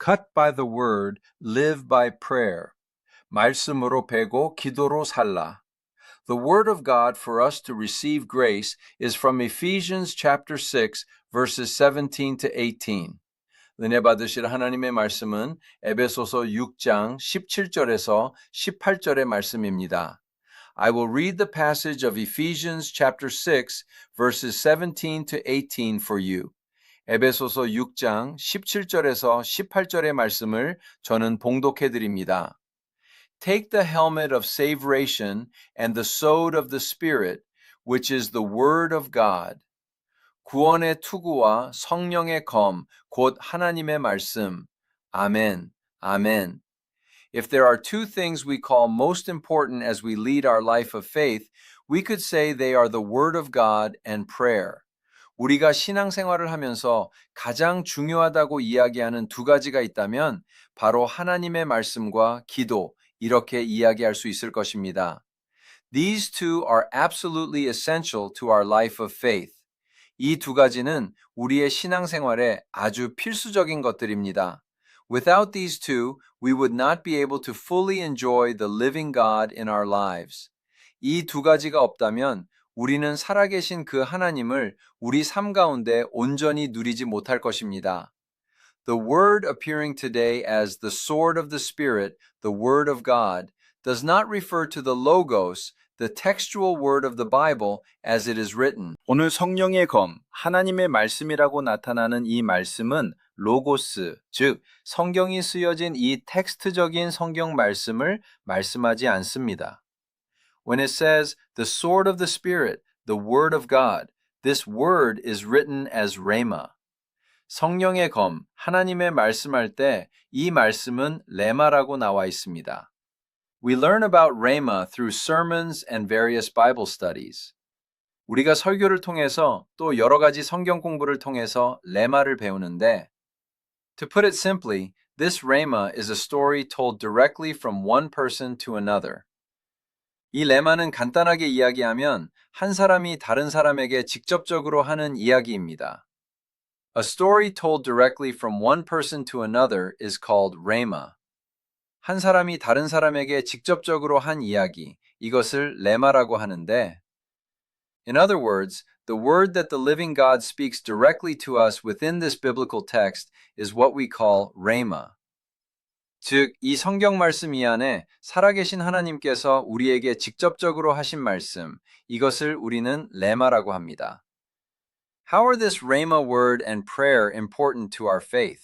cut by the word, live by prayer. 말씀으로 배고 기도로 살라. The word of God for us to receive grace is from Ephesians chapter 6 verses 17 to 18. 은혜 받으실 하나님의 말씀은 에베소서 6장 17절에서 18절의 말씀입니다. I will read the passage of Ephesians chapter 6 verses 17 to 18 for you. 에베소서 6장 17절에서 18절의 말씀을 저는 봉독해 드립니다. Take the helmet of salvation and the sword of the Spirit, which is the word of God. 구원의 투구와 성령의 검, 곧 하나님의 말씀. 아멘, 아멘. If there are two things we call most important as we lead our life of faith, we could say they are the word of God and prayer. 우리가 신앙생활을 하면서 가장 중요하다고 이야기하는 두 가지가 있다면 바로 하나님의 말씀과 기도, 이렇게 이야기할 수 있을 것입니다. These two are absolutely essential to our life of faith. 이 두 가지는 우리의 신앙생활에 아주 필수적인 것들입니다. Without these two, we would not be able to fully enjoy the living God in our lives. 이 두 가지가 없다면 우리는 살아계신 그 하나님을 우리 삶 가운데 온전히 누리지 못할 것입니다. The word appearing today as the sword of the Spirit, the word of God, does not refer to the logos, the textual word of the Bible as it is written. 오늘 성령의 검, 하나님의 말씀이라고 나타나는 이 말씀은 로고스, 즉 성경이 쓰여진 이 텍스트적인 성경 말씀을 말씀하지 않습니다. When it says the sword of the Spirit, the word of God, this word is written as rhema. 성령의 검, 하나님의 말씀할 때 이 말씀은 레마라고 나와 있습니다. We learn about rhema through sermons and various Bible studies. 우리가 설교를 통해서 또 여러 가지 성경 공부를 통해서 레마를 배우는데 To put it simply, this rhema is a story told directly from one person to another. 이 레마는 간단하게 이야기하면 한 사람이 다른 사람에게 직접적으로 하는 이야기입니다. A story told directly from one person to another is called rhema. 한 사람이 다른 사람에게 직접적으로 한 이야기, 이것을 레마라고 하는데 In other words, the word that the living God speaks directly to us within this biblical text is what we call rhema. 즉, 이 성경 말씀 이 안에 살아계신 하나님께서 우리에게 직접적으로 하신 말씀, 이것을 우리는 레마라고 합니다. How are this rhema word and prayer important to our faith?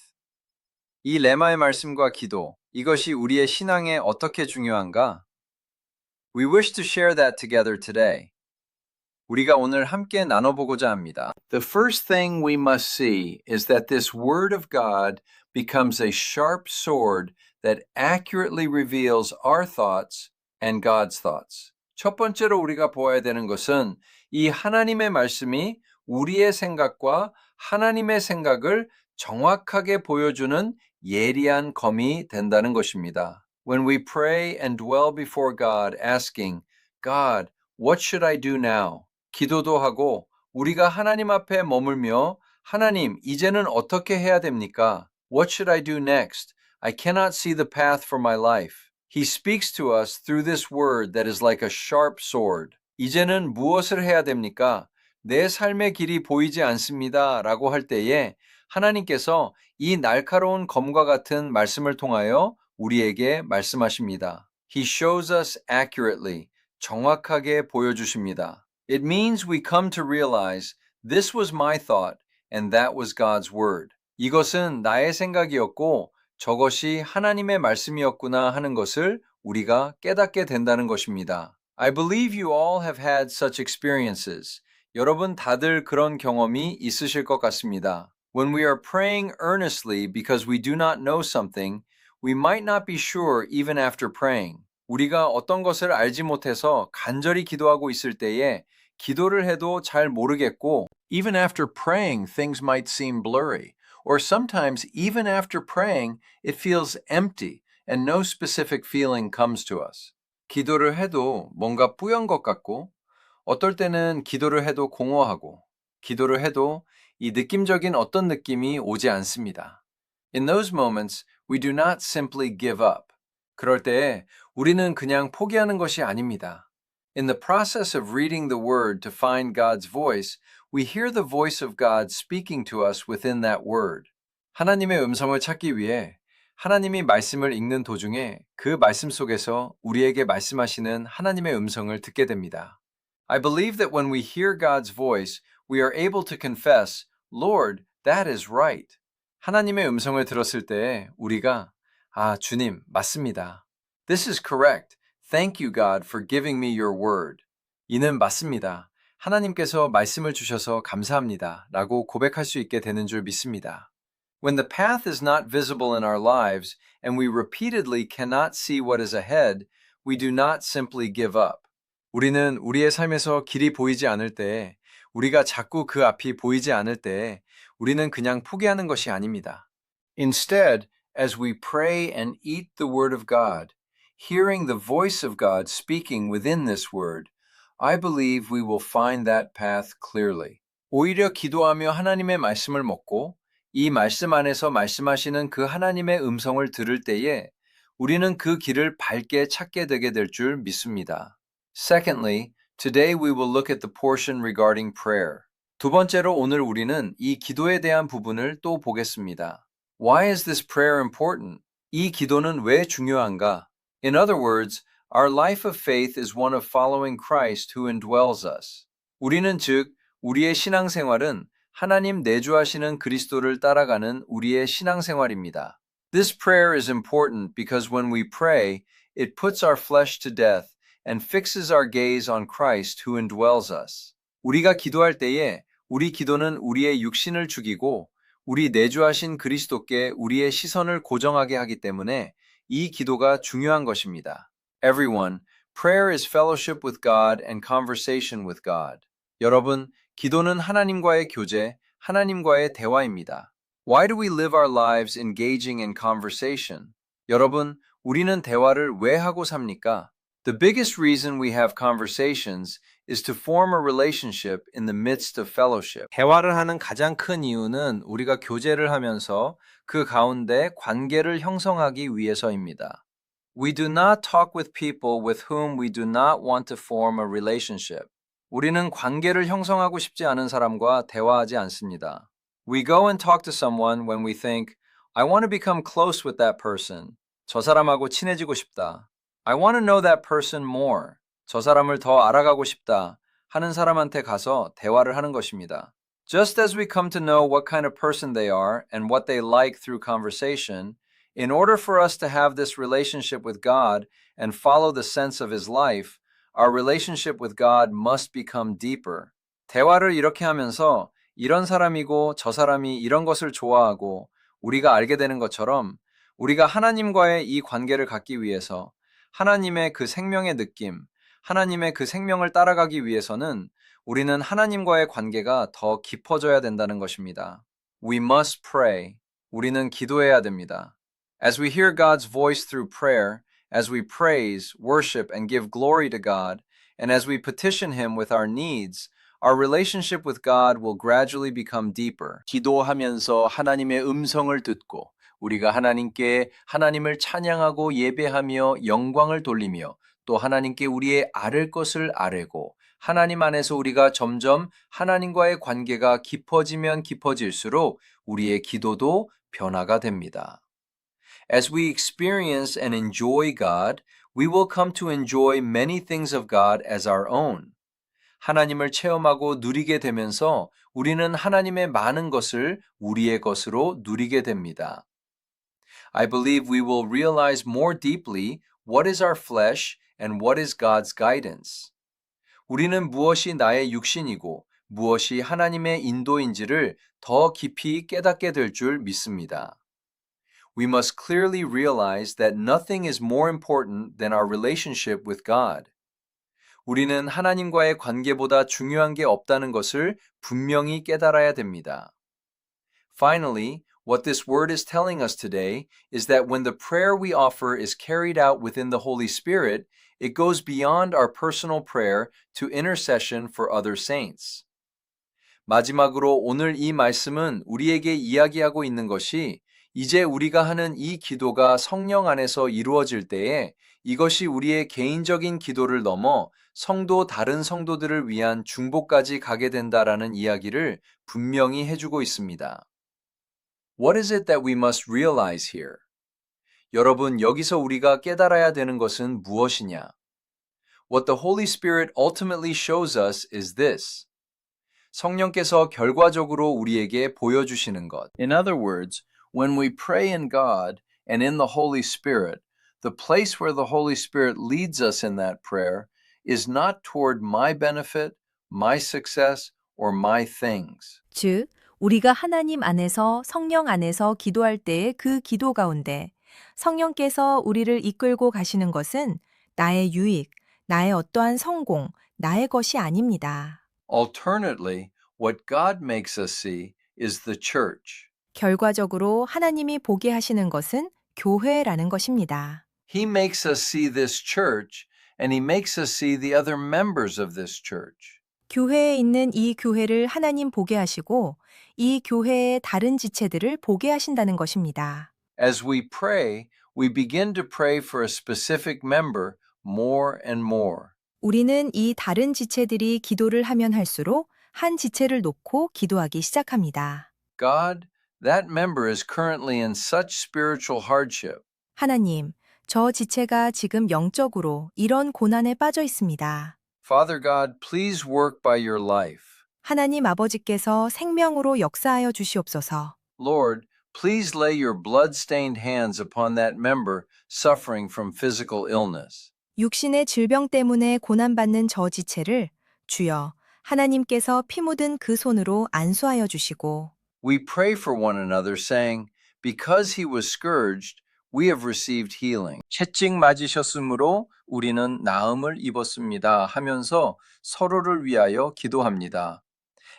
이 레마의 말씀과 기도, 이것이 우리의 신앙에 어떻게 중요한가? We wish to share that together today. 우리가 오늘 함께 나눠보고자 합니다. The first thing we must see is that this word of God becomes a sharp sword that accurately reveals our thoughts and God's thoughts. 첫 번째로 우리가 보아야 되는 것은 이 하나님의 말씀이 우리의 생각과 하나님의 생각을 정확하게 보여주는 예리한 검이 된다는 것입니다. When we pray and dwell before God asking, God, what should I do now? 기도도 하고 우리가 하나님 앞에 머물며 하나님, 이제는 어떻게 해야 됩니까? What should I do next? I cannot see the path for my life. He speaks to us through this word that is like a sharp sword. 이제는 무엇을 해야 됩니까? 내 삶의 길이 보이지 않습니다. 라고 할 때에 하나님께서 이 날카로운 검과 같은 말씀을 통하여 우리에게 말씀하십니다. He shows us accurately, 정확하게 보여주십니다. It means we come to realize this was my thought and that was God's word. 이것은 나의 생각이었고 저것이 하나님의 말씀이었구나 하는 것을 우리가 깨닫게 된다는 것입니다. I believe you all have had such experiences. 여러분 다들 그런 경험이 있으실 것 같습니다. When we are praying earnestly because we do not know something, we might not be sure even after praying. 우리가 어떤 것을 알지 못해서 간절히 기도하고 있을 때에 기도를 해도 잘 모르겠고 Even after praying, things might seem blurry. Or sometimes, even after praying, it feels empty and no specific feeling comes to us. 기도를 해도 뭔가 뿌연 것 같고 어떨 때는 기도를 해도 공허하고 기도를 해도 이 느낌적인 어떤 느낌이 오지 않습니다. In those moments, we do not simply give up. 그럴 때 우리는 그냥 포기하는 것이 아닙니다. In the process of reading the Word to find God's voice, we hear the voice of God speaking to us within that Word. 하나님의 음성을 찾기 위해 하나님이 말씀을 읽는 도중에 그 말씀 속에서 우리에게 말씀하시는 하나님의 음성을 듣게 됩니다. I believe that when we hear God's voice, we are able to confess, Lord, that is right. 하나님의 음성을 들었을 때 우리가 주님, 맞습니다. This is correct. Thank you, God, for giving me your word. 이는 맞습니다. 하나님께서 말씀을 주셔서 감사합니다. 라고 고백할 수 있게 되는 줄 믿습니다. When the path is not visible in our lives and we repeatedly cannot see what is ahead, we do not simply give up. 우리는 우리의 삶에서 길이 보이지 않을 때, 우리가 자꾸 그 앞이 보이지 않을 때, 우리는 그냥 포기하는 것이 아닙니다. Instead, as we pray and eat the Word of God, hearing the voice of God speaking within this Word, I believe we will find that path clearly. 오히려 기도하며 하나님의 말씀을 먹고 이 말씀 안에서 말씀하시는 그 하나님의 음성을 들을 때에 우리는 그 길을 밝게 찾게 되게 될 줄 믿습니다. Secondly, today we will look at the portion regarding prayer. 두 번째로 오늘 우리는 이 기도에 대한 부분을 또 보겠습니다. Why is this prayer important? 이 기도는 왜 중요한가? In other words, our life of faith is one of following Christ who indwells us. 우리는 즉, 우리의 신앙생활은 하나님 내주하시는 그리스도를 따라가는 우리의 신앙생활입니다. This prayer is important because when we pray, it puts our flesh to death and fixes our gaze on Christ who indwells us. 우리가 기도할 때에 우리 기도는 우리의 육신을 죽이고 우리 내주하신 그리스도께 우리의 시선을 고정하게 하기 때문에 이 기도가 중요한 것입니다. Everyone, prayer is fellowship with God and conversation with God. 여러분, 기도는 하나님과의 교제, 하나님과의 대화입니다. Why do we live our lives engaging in conversation? 여러분, 우리는 대화를 왜 하고 삽니까? The biggest reason we have conversations is to form a relationship in the midst of fellowship. 대화를 하는 가장 큰 이유는 우리가 교제를 하면서 그 가운데 관계를 형성하기 위해서입니다. We do not talk with people with whom we do not want to form a relationship. 우리는 관계를 형성하고 싶지 않은 사람과 대화하지 않습니다. We go and talk to someone when we think, I want to become close with that person. 저 사람하고 친해지고 싶다. I want to know that person more. 저 사람을 더 알아가고 싶다 하는 사람한테 가서 대화를 하는 것입니다. Just as we come to know what kind of person they are and what they like through conversation, in order for us to have this relationship with God and follow the sense of His life, our relationship with God must become deeper. 대화를 이렇게 하면서 이런 사람이고 저 사람이 이런 것을 좋아하고 우리가 알게 되는 것처럼 우리가 하나님과의 이 관계를 갖기 위해서 하나님의 그 생명의 느낌, 하나님의 그 생명을 따라가기 위해서는 우리는 하나님과의 관계가 더 깊어져야 된다는 것입니다. We must pray. 우리는 기도해야 됩니다. As we hear God's voice through prayer, as we praise, worship, and give glory to God, and as we petition Him with our needs, our relationship with God will gradually become deeper. 기도하면서 하나님의 음성을 듣고 우리가 하나님께 하나님을 찬양하고 예배하며 영광을 돌리며 또 하나님께 우리의 아를 것을 아뢰고 하나님 안에서 우리가 점점 하나님과의 관계가 깊어지면 깊어질수록 우리의 기도도 변화가 됩니다. As we experience and enjoy God, we will come to enjoy many things of God as our own. 하나님을 체험하고 누리게 되면서 우리는 하나님의 많은 것을 우리의 것으로 누리게 됩니다. I believe we will realize more deeply what is our flesh and what is God's guidance. 우리는 무엇이 나의 육신이고 무엇이 하나님의 인도인지를 더 깊이 깨닫게 될 줄 믿습니다. We must clearly realize that nothing is more important than our relationship with God. 우리는 하나님과의 관계보다 중요한 게 없다는 것을 분명히 깨달아야 됩니다. Finally, what this word is telling us today is that when the prayer we offer is carried out within the Holy Spirit, it goes beyond our personal prayer to intercession for other saints. 마지막으로 오늘 이 말씀은 우리에게 이야기하고 있는 것이 이제 우리가 하는 이 기도가 성령 안에서 이루어질 때에 이것이 우리의 개인적인 기도를 넘어 다른 성도들을 위한 중보까지 가게 된다라는 이야기를 분명히 해주고 있습니다. What is it that we must realize here? 여러분, 여기서 우리가 깨달아야 되는 것은 무엇이냐? What the Holy Spirit ultimately shows us is this. 성령께서 결과적으로 우리에게 보여주시는 것. In other words, when we pray in God and in the Holy Spirit, the place where the Holy Spirit leads us in that prayer is not toward my benefit, my success, or my things. 즉, 우리가 하나님 안에서 성령 안에서 기도할 때의 그 기도 가운데 성령께서 우리를 이끌고 가시는 것은 나의 유익, 나의 어떠한 성공, 나의 것이 아닙니다. Alternately, what God makes us see is the church. 결과적으로 하나님이 보게 하시는 것은 교회라는 것입니다. He makes us see this church, and He makes us see the other members of this church. 교회에 있는 이 교회를 하나님 보게 하시고 이 교회의 다른 지체들을 보게 하신다는 것입니다. As we pray, we begin to pray for a specific member more and more. 우리는 이 다른 지체들이 기도를 하면 할수록 한 지체를 놓고 기도하기 시작합니다. God, that member is currently in such spiritual hardship. 하나님, 저 지체가 지금 영적으로 이런 고난에 빠져 있습니다. Father God, please work by your life. 하나님 아버지께서 생명으로 역사하여 주시옵소서. Lord, please lay your blood-stained hands upon that member suffering from physical illness. 육신의 질병 때문에 고난받는 저 지체를 주여 하나님께서 피 묻은 그 손으로 안수하여 주시고 We pray for one another saying, because he was scourged, we have received healing. 채찍 맞으셨으므로 우리는 나음을 입었습니다 하면서 서로를 위하여 기도합니다.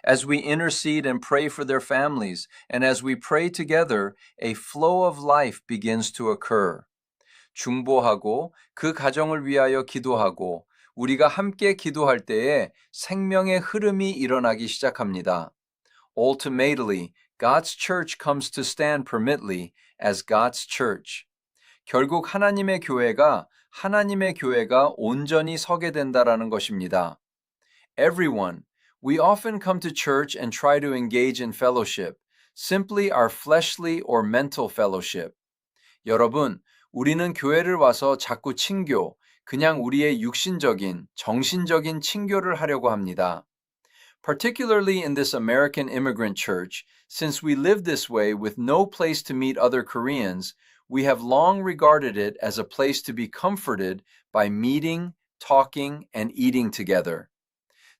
As we intercede and pray for their families, and as we pray together, a flow of life begins to occur. 중보하고 그 가정을 위하여 기도하고 우리가 함께 기도할 때에 생명의 흐름이 일어나기 시작합니다. Ultimately, God's church comes to stand permanently as God's church. 결국 하나님의 교회가 온전히 서게 된다라는 것입니다. Everyone, we often come to church and try to engage in fellowship, simply our fleshly or mental fellowship. 여러분, 우리는 교회를 와서 자꾸 친교, 그냥 우리의 육신적인, 정신적인 친교를 하려고 합니다. Particularly in this American immigrant church, since we live this way with no place to meet other Koreans, we have long regarded it as a place to be comforted by meeting, talking, and eating together.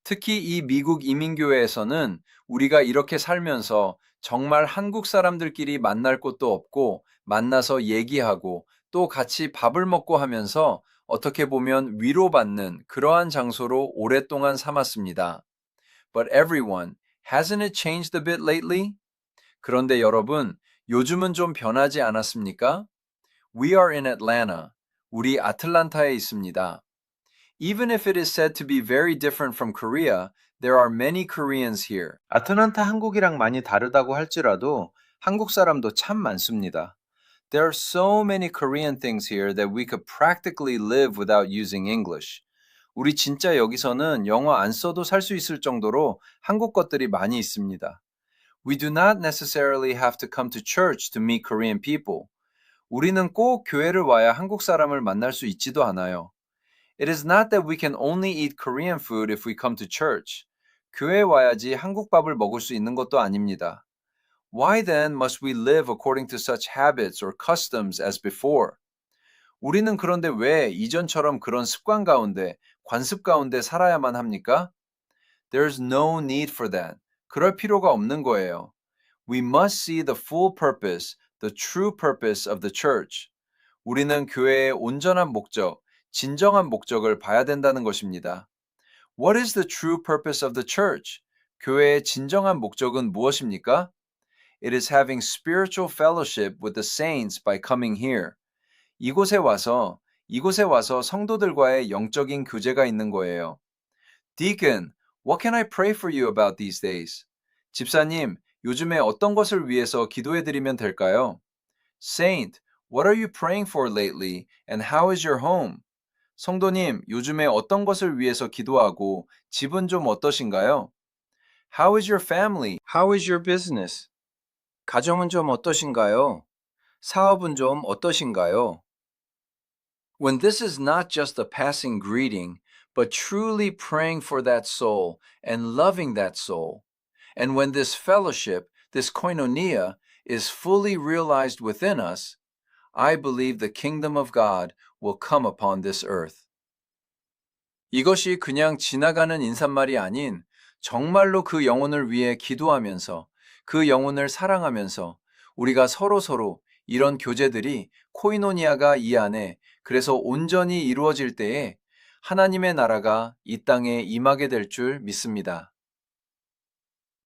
특히 이 미국 이민교회에서는 우리가 이렇게 살면서 정말 한국 사람들끼리 만날 곳도 없고 만나서 얘기하고 또 같이 밥을 먹고 하면서 어떻게 보면 위로받는 그러한 장소로 오랫동안 삼았습니다. But everyone, hasn't it changed a bit lately? 그런데 여러분, 요즘은 좀 변하지 않았습니까? We are in Atlanta. 우리 아틀란타에 있습니다. Even if it is said to be very different from Korea, there are many Koreans here. 아틀란타 한국이랑 많이 다르다고 할지라도 한국 사람도 참 많습니다. There are so many Korean things here that we could practically live without using English. 우리 진짜 여기서는 영어 안 써도 살 수 있을 정도로 한국 것들이 많이 있습니다. We do not necessarily have to come to church to meet Korean people. 우리는 꼭 교회를 와야 한국 사람을 만날 수 있지도 않아요. It is not that we can only eat Korean food if we come to church. 교회에 와야지 한국 밥을 먹을 수 있는 것도 아닙니다. Why then must we live according to such habits or customs as before? 우리는 그런데 왜 이전처럼 그런 습관 가운데, 관습 가운데 살아야만 합니까? There's no need for that. 그럴 필요가 없는 거예요. We must see the full purpose, the true purpose of the church. 우리는 교회의 온전한 목적, 진정한 목적을 봐야 된다는 것입니다. What is the true purpose of the church? 교회의 진정한 목적은 무엇입니까? It is having spiritual fellowship with the saints by coming here. 이곳에 와서 성도들과의 영적인 교제가 있는 거예요. Deacon, what can I pray for you about these days? 집사님, 요즘에 어떤 것을 위해서 기도해 드리면 될까요? Saint, what are you praying for lately and how is your home? 성도님, 요즘에 어떤 것을 위해서 기도하고 집은 좀 어떠신가요? How is your family? How is your business? 가정은 좀 어떠신가요? 사업은 좀 어떠신가요? When this is not just a passing greeting, but truly praying for that soul and loving that soul, and when this fellowship, this koinonia, is fully realized within us, I believe the kingdom of God will come upon this earth. 이것이 그냥 지나가는 인사말이 아닌 정말로 그 영혼을 위해 기도하면서 그 영혼을 사랑하면서 우리가 서로 이런 교제들이 코이노니아가 이 안에 그래서 온전히 이루어질 때에 하나님의 나라가 이 땅에 임하게 될 줄 믿습니다.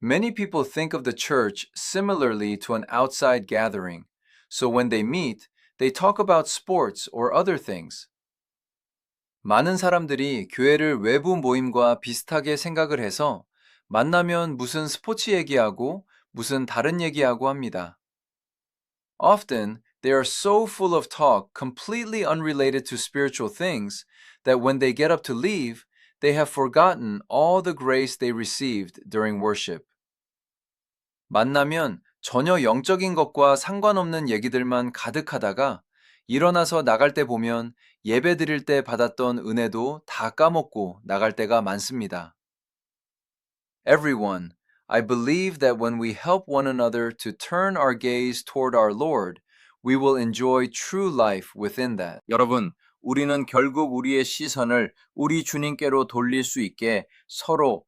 Many people think of the church similarly to an outside gathering. So when they meet, they talk about sports or other things. 많은 사람들이 교회를 외부 모임과 비슷하게 생각을 해서 만나면 무슨 스포츠 얘기하고 무슨 다른 얘기하고 합니다. Often, they are so full of talk completely unrelated to spiritual things that when they get up to leave, they have forgotten all the grace they received during worship. 만나면 전혀 영적인 것과 상관없는 얘기들만 가득하다가 일어나서 나갈 때 보면 예배 드릴 때 받았던 은혜도 다 까먹고 나갈 때가 많습니다. Everyone, I believe that when we help one another to turn our gaze toward our Lord, we will enjoy true life within that. 여러분, 우리는 결국 우리의 시선을 우리 주님께로 돌릴 수 있게 서로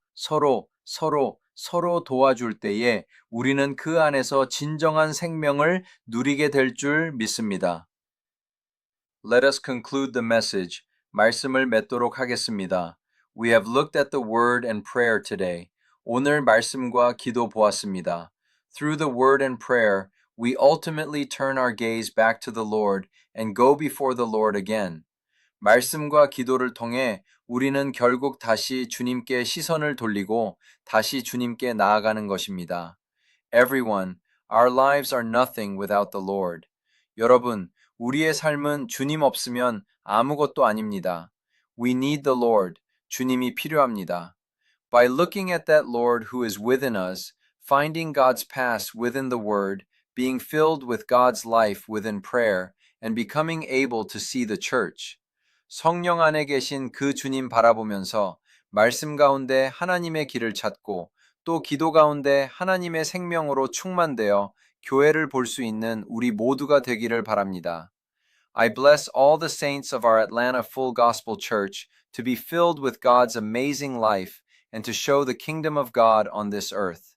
도와줄 때에 우리는 그 안에서 진정한 생명을 누리게 될 줄 믿습니다. Let us conclude the message. 말씀을 맺도록 하겠습니다. We have looked at the word and prayer today. 오늘 말씀과 기도 보았습니다. Through the word and prayer, we ultimately turn our gaze back to the Lord and go before the Lord again. 말씀과 기도를 통해 우리는 결국 다시 주님께 시선을 돌리고 다시 주님께 나아가는 것입니다. Everyone, our lives are nothing without the Lord. 여러분, 우리의 삶은 주님 없으면 아무것도 아닙니다. We need the Lord. 주님이 필요합니다. By looking at that Lord who is within us, finding God's past within the Word, being filled with God's life within prayer, and becoming able to see the church. 성령 안에 계신 그 주님 바라보면서 말씀 가운데 하나님의 길을 찾고 또 기도 가운데 하나님의 생명으로 충만되어 교회를 볼 수 있는 우리 모두가 되기를 바랍니다. I bless all the saints of our Atlanta Full Gospel Church to be filled with God's amazing life and to show the kingdom of God on this earth.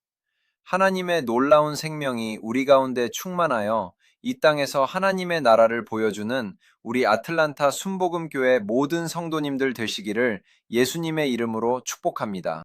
하나님의 놀라운 생명이 우리 가운데 충만하여 이 땅에서 하나님의 나라를 보여주는 우리 아틀란타 순복음 교회 모든 성도님들 되시기를 예수님의 이름으로 축복합니다.